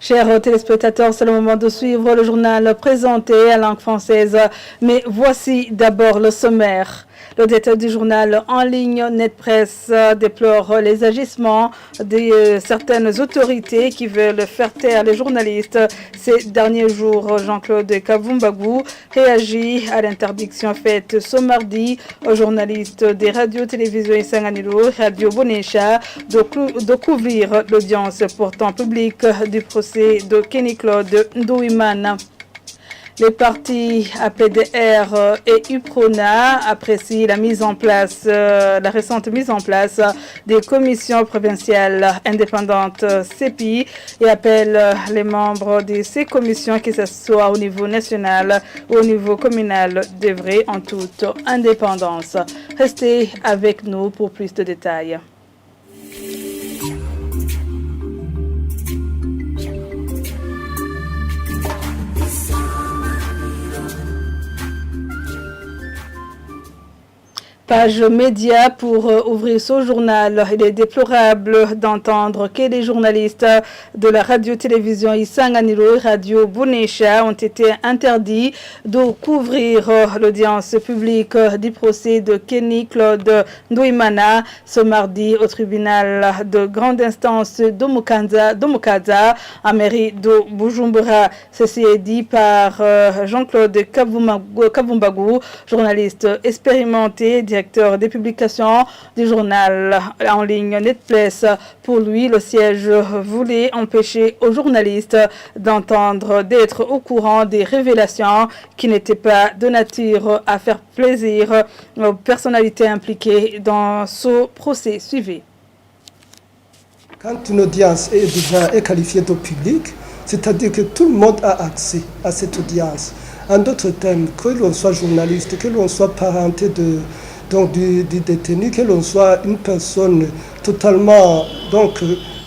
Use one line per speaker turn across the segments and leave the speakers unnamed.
Chers téléspectateurs, c'est le moment de suivre le journal présenté en langue française. Mais voici d'abord le sommaire. Le directeur du journal en ligne NetPresse déplore les agissements de certaines autorités qui veulent faire taire les journalistes. Ces derniers jours, Jean-Claude Kavumbagou réagit à l'interdiction faite ce mardi aux journalistes des radios-télévisions Isanganiro, Radio Bonesha, de couvrir l'audience portant publique du procès de Kenny Claude Ndouimana. Les partis APDR et UPRONA apprécient la récente mise en place des commissions provinciales indépendantes CEPI et appellent les membres de ces commissions, que ce soit au niveau national ou au niveau communal, d'œuvrer en toute indépendance. Restez avec nous pour plus de détails. Page média pour ouvrir ce journal. Il est déplorable d'entendre que les journalistes de la radio-télévision Isanganiro et Radio Bonesha ont été interdits de couvrir l'audience publique du procès de Kenny Claude Ndouimana ce mardi au tribunal de grande instance d'Omukaza en mairie de Bujumbura. Ceci est dit par Jean-Claude Kavumbagou, journaliste expérimenté, directeur des publications du journal en ligne NetPresse. Pour lui, le siège voulait empêcher aux journalistes d'être au courant des révélations qui n'étaient pas de nature à faire plaisir aux personnalités impliquées dans ce procès. Suivi.
Quand une audience est qualifiée de publique, c'est-à-dire que tout le monde a accès à cette audience. En d'autres termes, que l'on soit journaliste, que l'on soit parenté du détenu, que l'on soit une personne totalement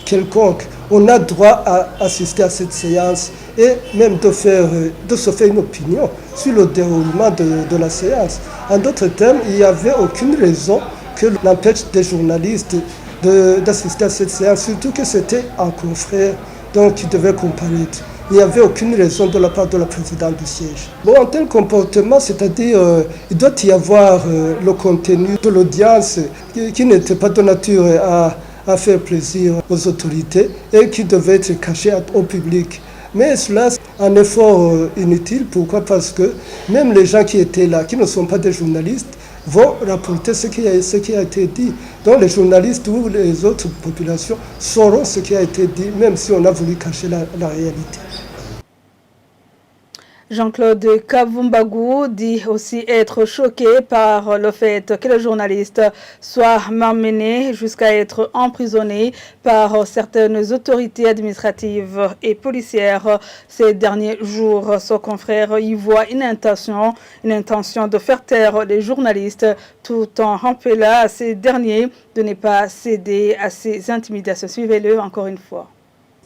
quelconque, on a droit à assister à cette séance et même de se faire une opinion sur le déroulement de la séance. En d'autres termes, il n'y avait aucune raison que l'empêche des journalistes d'assister à cette séance, surtout que c'était un confrère qui devait comparaître. Il n'y avait aucune raison de la part de la présidente du siège. Bon, en tel comportement, c'est-à-dire il doit y avoir le contenu de l'audience qui n'était pas de nature à faire plaisir aux autorités et qui devait être caché au public. Mais cela, c'est un effort inutile. Pourquoi? Parce que même les gens qui étaient là, qui ne sont pas des journalistes, vont rapporter ce qui a été dit. Donc les journalistes ou les autres populations sauront ce qui a été dit, même si on a voulu cacher la réalité.
Jean-Claude Kavumbagou dit aussi être choqué par le fait que les journalistes soient malmenés jusqu'à être emprisonnés par certaines autorités administratives et policières. Ces derniers jours, son confrère y voit une intention de faire taire les journalistes tout en rappelant à ces derniers de ne pas céder à ces intimidations. Suivez-le encore une fois.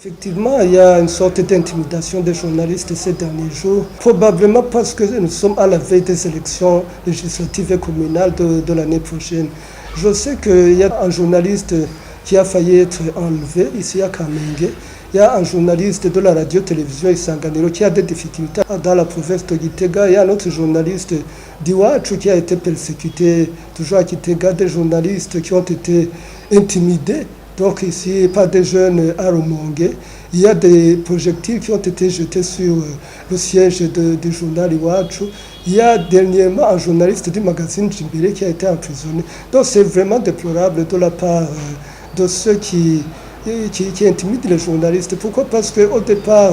Effectivement, il y a une sorte d'intimidation des journalistes ces derniers jours, probablement parce que nous sommes à la veille des élections législatives et communales de l'année prochaine. Je sais qu'il y a un journaliste qui a failli être enlevé ici à Kamenge. Il y a un journaliste de la radio-télévision Isanganiro qui a des difficultés dans la province de Gitega. Il y a un autre journaliste d'Iwachu qui a été persécuté, toujours à Gitega, des journalistes qui ont été intimidés. Donc ici, par des jeunes à Rumonge, il y a des projectiles qui ont été jetés sur le siège du journal Iwachu. Il y a dernièrement un journaliste du magazine Jimbere qui a été emprisonné. Donc c'est vraiment déplorable de la part de ceux qui intimident les journalistes. Pourquoi? Parce qu'au départ,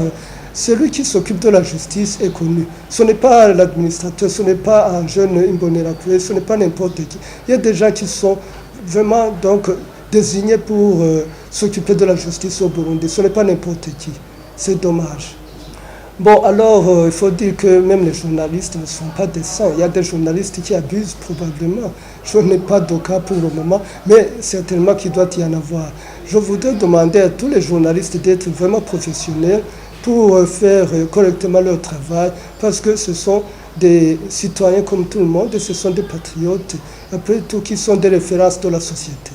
celui qui s'occupe de la justice est connu. Ce n'est pas l'administrateur, ce n'est pas un jeune Imbonerakure, ce n'est pas n'importe qui. Il y a des gens qui sont vraiment désignés pour s'occuper de la justice au Burundi. Ce n'est pas n'importe qui. C'est dommage. Bon, alors, il faut dire que même les journalistes ne sont pas décents. Il y a des journalistes qui abusent probablement. Je n'ai pas de cas pour le moment, mais certainement qu'il doit y en avoir. Je voudrais demander à tous les journalistes d'être vraiment professionnels pour faire correctement leur travail, parce que ce sont des citoyens comme tout le monde, et ce sont des patriotes, après tout, qui sont des références de la société.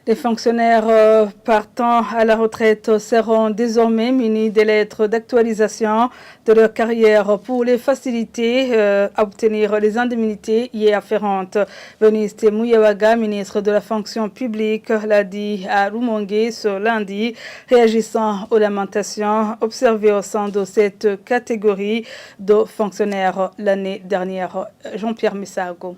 Les fonctionnaires partant à la retraite seront désormais munis des lettres d'actualisation de leur carrière pour les faciliter à obtenir les indemnités y afférentes. Veniste Muyawaga, ministre de la fonction publique, l'a dit à Rumongue ce lundi, réagissant aux lamentations observées au sein de cette catégorie de fonctionnaires l'année dernière. Jean-Pierre Missago.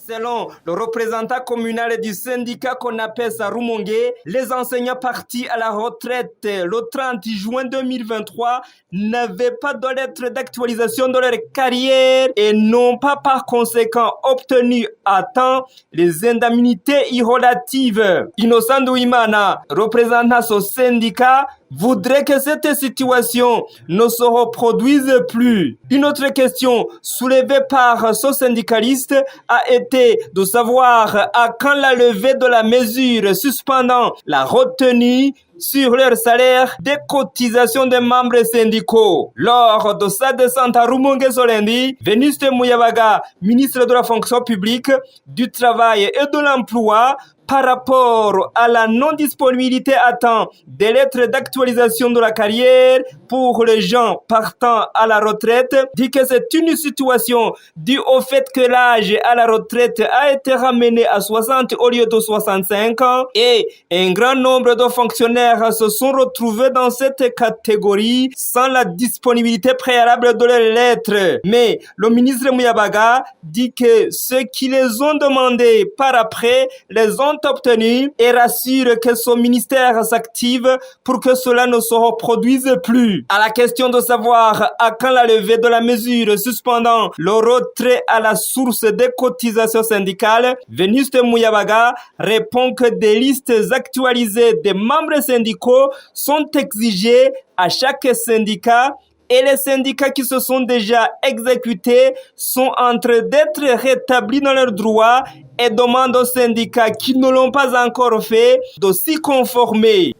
Selon le représentant communal du syndicat qu'on appelle ça Rumongue, les enseignants partis à la retraite le 30 juin 2023 n'avaient pas de lettre d'actualisation de leur carrière et n'ont pas par conséquent obtenu à temps les indemnités irrelatives. Innocent Douimana, représentant ce syndicat, voudrait que cette situation ne se reproduise plus. Une autre question soulevée par ce syndicaliste a été de savoir à quand la levée de la mesure suspendant la retenue sur leur salaire des cotisations des membres syndicaux. Lors de sa descente à Rumongue ce lundi, Veniste Muyawaga, ministre de la fonction publique, du travail et de l'emploi, par rapport à la non-disponibilité à temps des lettres d'actualisation de la carrière pour les gens partant à la retraite, dit que c'est une situation due au fait que l'âge à la retraite a été ramené à 60 au lieu de 65 ans et un grand nombre de fonctionnaires se sont retrouvés dans cette catégorie sans la disponibilité préalable de leurs lettres. Mais le ministre Muyawaga dit que ceux qui les ont demandés par après les ont obtenus et rassure que son ministère s'active pour que cela ne se reproduise plus. À la question de savoir à quand la levée de la mesure suspendant le retrait à la source des cotisations syndicales, Veniste Muyawaga répond que des listes actualisées des membres syndicaux sont exigées à chaque syndicat et les syndicats qui se sont déjà exécutés sont en train d'être rétablis dans leurs droits et demandent aux syndicats qui ne l'ont pas encore fait de s'y conformer.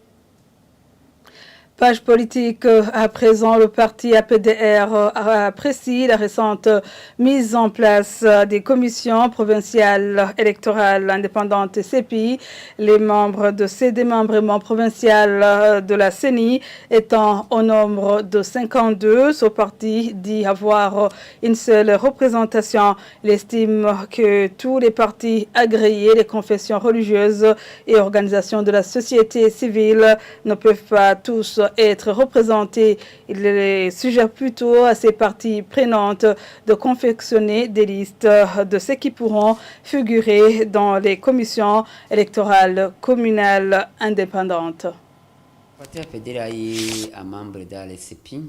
Page politique à présent, le parti APDR apprécie la récente mise en place des commissions provinciales électorales indépendantes CEPI. Les membres de ces démembrements provincial de la CENI étant au nombre de 52, ce parti dit avoir une seule représentation. Il estime que tous les partis agréés, les confessions religieuses et organisations de la société civile ne peuvent pas tous être représentés. Il les suggère plutôt à ces parties prenantes de confectionner des listes de ceux qui pourront figurer dans les commissions électorales communales indépendantes.
Le parti APDR a un membre dans les CEPI.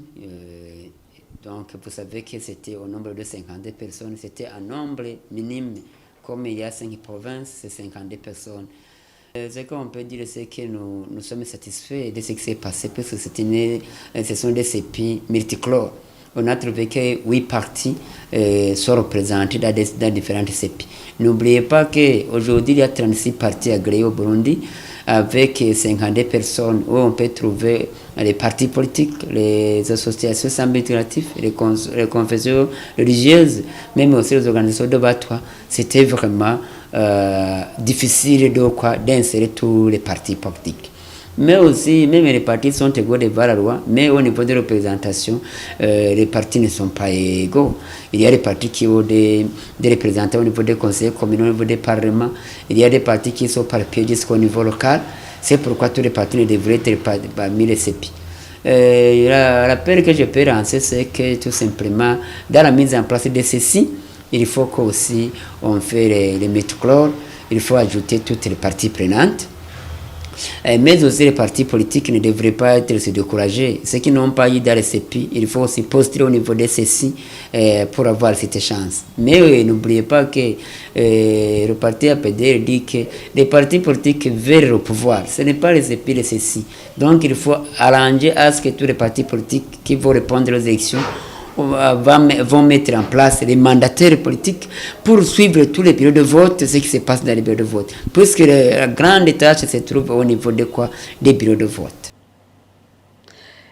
Donc vous savez que c'était au nombre de 52 personnes. C'était un nombre minime. Comme il y a 5 provinces, c'est 52 personnes. Ce qu'on peut dire, c'est que nous sommes satisfaits de ce qui s'est passé parce que ce sont des CEPI multicolores. On a trouvé que 8 partis sont représentés dans différentes CEPI. N'oubliez pas qu'aujourd'hui, il y a 36 partis agréés au Burundi avec 52 personnes où on peut trouver les partis politiques, les associations sans but lucratif, les confessions religieuses, même aussi les organisations de battoirs. C'était vraiment difficile d'insérer tous les partis politiques. Mais aussi, même les partis sont égaux devant la loi, mais au niveau de représentation, les partis ne sont pas égaux. Il y a des partis qui ont des représentants au niveau des conseils communaux, au niveau des parlements. Il y a des partis qui sont par pied jusqu'au niveau local. C'est pourquoi tous les partis ne devraient être parmi les CEPI. L'appel que je peux lancer, c'est que tout simplement, dans la mise en place de ceci, il faut qu'aussi on fait les multicolores, il faut ajouter toutes les parties prenantes. Mais aussi les partis politiques ne devraient pas être se décourager. Ceux qui n'ont pas eu dans les CEPI, il faut aussi postuler au niveau de ceci pour avoir cette chance. Mais n'oubliez pas que le parti APDR dit que les partis politiques veulent le pouvoir. Ce n'est pas les CEPI, les ceci. Donc il faut arranger à ce que tous les partis politiques qui vont répondre aux élections vont mettre en place les mandataires politiques pour suivre tous les bureaux de vote, ce qui se passe dans les bureaux de vote. Puisque la grande tâche se trouve au niveau de quoi? Des bureaux de vote.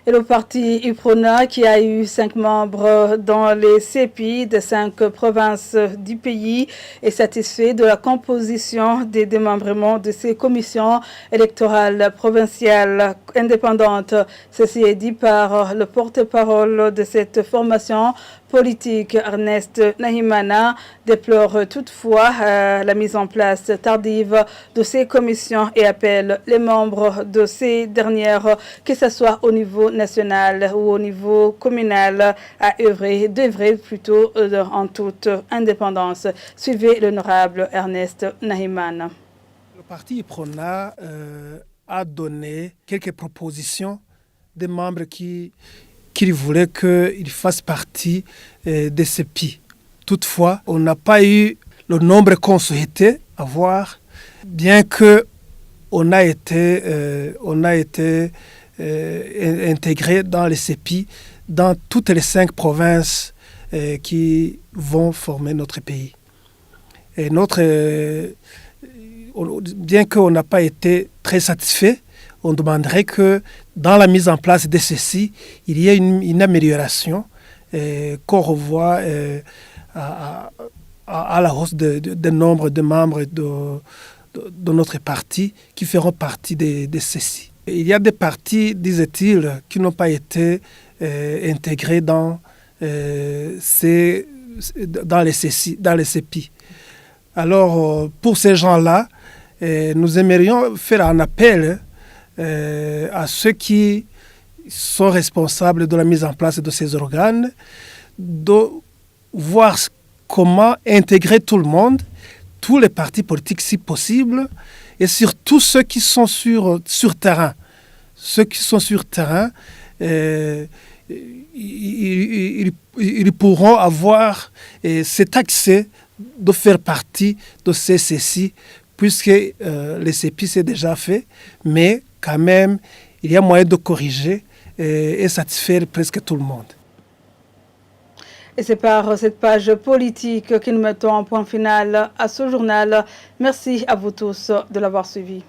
Et le parti UPRONA, qui a eu 5 membres dans les CEPI de 5 provinces du pays, est satisfait de la composition des démembrements de ces commissions électorales provinciales indépendantes. Ceci est dit par le porte-parole de cette formation politique, Ernest Nahimana, déplore toutefois la mise en place tardive de ces commissions et appelle les membres de ces dernières, que ce soit au niveau national ou au niveau communal, à d'œuvrer plutôt en toute indépendance. Suivez l'honorable Ernest Nahimana.
Le parti UPRONA a donné quelques propositions des membres qui voulaient qu'ils fassent partie des CEPI. Toutefois, on n'a pas eu le nombre qu'on souhaitait avoir, bien que on a été intégré dans les CEPI dans toutes les 5 provinces qui vont former notre pays. Et bien qu'on n'a pas été très satisfait, on demanderait que dans la mise en place de ceci, il y ait une amélioration, qu'on revoie à la hausse du nombre de membres de notre parti qui feront partie de ceci. Il y a des partis, disait-il, qui n'ont pas été intégrés dans les CEPI. Alors, pour ces gens-là, nous aimerions faire un appel à ceux qui sont responsables de la mise en place de ces organes, de voir comment intégrer tout le monde, tous les partis politiques si possible, et surtout ceux qui sont sur terrain. Ceux qui sont sur terrain, ils pourront avoir cet accès de faire partie de ces CEPI, puisque les CEPI c'est déjà fait, mais quand même, il y a moyen de corriger et satisfaire presque tout le monde.
Et c'est par cette page politique que nous mettons un point final à ce journal. Merci à vous tous de l'avoir suivi.